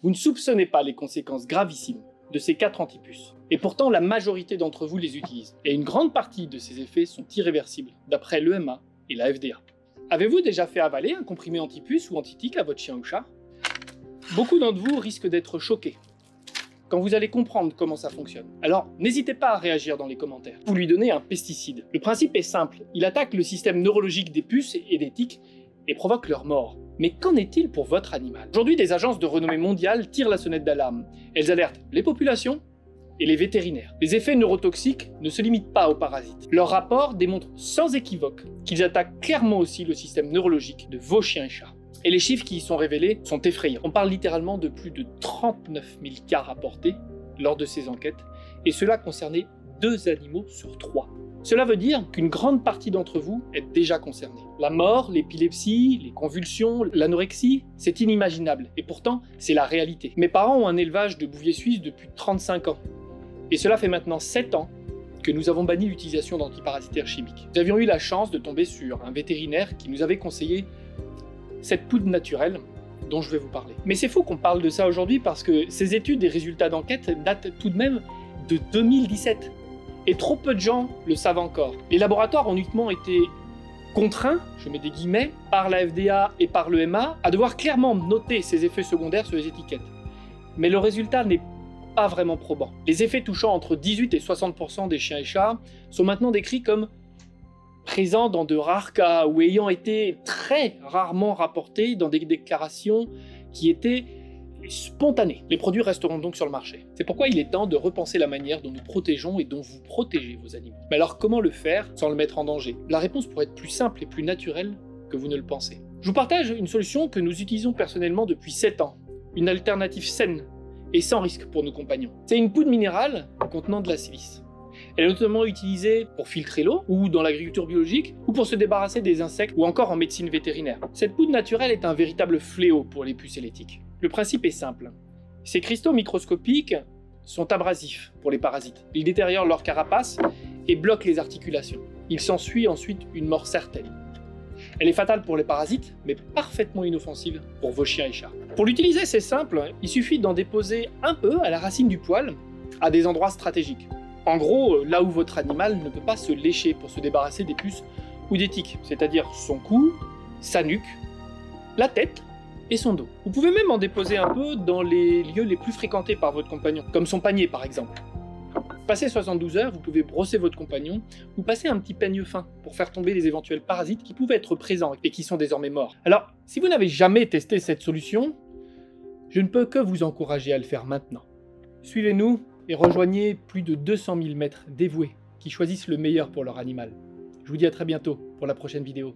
Vous ne soupçonnez pas les conséquences gravissimes de ces 4 antipuces. Et pourtant, la majorité d'entre vous les utilisent. Et une grande partie de ces effets sont irréversibles, d'après l'EMA et la FDA. Avez-vous déjà fait avaler un comprimé antipuce ou antitique à votre chien ou chat? Beaucoup d'entre vous risquent d'être choqués quand vous allez comprendre comment ça fonctionne. Alors, n'hésitez pas à réagir dans les commentaires. Vous lui donnez un pesticide. Le principe est simple, il attaque le système neurologique des puces et des tiques et provoque leur mort. Mais qu'en est-il pour votre animal? Aujourd'hui, des agences de renommée mondiale tirent la sonnette d'alarme. Elles alertent les populations et les vétérinaires. Les effets neurotoxiques ne se limitent pas aux parasites. Leur rapport démontre sans équivoque qu'ils attaquent clairement aussi le système neurologique de vos chiens et chats. Et les chiffres qui y sont révélés sont effrayants. On parle littéralement de plus de 39 000 cas rapportés lors de ces enquêtes, et cela concernait 2 animaux sur 3. Cela veut dire qu'une grande partie d'entre vous est déjà concernée. La mort, l'épilepsie, les convulsions, l'anorexie, c'est inimaginable, et pourtant c'est la réalité. Mes parents ont un élevage de bouviers suisses depuis 35 ans, et cela fait maintenant 7 ans que nous avons banni l'utilisation d'antiparasitaires chimiques. Nous avions eu la chance de tomber sur un vétérinaire qui nous avait conseillé cette poudre naturelle dont je vais vous parler. Mais c'est faux qu'on parle de ça aujourd'hui parce que ces études et résultats d'enquête datent tout de même de 2017. Et trop peu de gens le savent encore. Les laboratoires ont uniquement été contraints, je mets des guillemets, par la FDA et par l'EMA à devoir clairement noter ces effets secondaires sur les étiquettes. Mais le résultat n'est pas vraiment probant. Les effets touchant entre 18 et 60% des chiens et chats sont maintenant décrits comme présents dans de rares cas ou ayant été très rarement rapportés dans des déclarations qui étaient spontanées. Les produits resteront donc sur le marché. C'est pourquoi il est temps de repenser la manière dont nous protégeons et dont vous protégez vos animaux. Mais alors comment le faire sans le mettre en danger? La réponse pourrait être plus simple et plus naturelle que vous ne le pensez. Je vous partage une solution que nous utilisons personnellement depuis 7 ans. Une alternative saine et sans risque pour nos compagnons. C'est une poudre minérale contenant de la silice. Elle est notamment utilisée pour filtrer l'eau, ou dans l'agriculture biologique, ou pour se débarrasser des insectes, ou encore en médecine vétérinaire. Cette poudre naturelle est un véritable fléau pour les puces et les tiques. Le principe est simple. Ces cristaux microscopiques sont abrasifs pour les parasites. Ils détériorent leur carapace et bloquent les articulations. Il s'ensuit ensuite une mort certaine. Elle est fatale pour les parasites, mais parfaitement inoffensive pour vos chiens et chats. Pour l'utiliser, c'est simple, il suffit d'en déposer un peu à la racine du poil, à des endroits stratégiques. En gros, là où votre animal ne peut pas se lécher pour se débarrasser des puces ou des tiques, c'est-à-dire son cou, sa nuque, la tête et son dos. Vous pouvez même en déposer un peu dans les lieux les plus fréquentés par votre compagnon, comme son panier par exemple. Passé 72 heures, vous pouvez brosser votre compagnon ou passer un petit peigne fin pour faire tomber les éventuels parasites qui pouvaient être présents et qui sont désormais morts. Alors, si vous n'avez jamais testé cette solution, je ne peux que vous encourager à le faire maintenant. Suivez-nous et rejoignez plus de 200 000 maîtres dévoués qui choisissent le meilleur pour leur animal. Je vous dis à très bientôt pour la prochaine vidéo.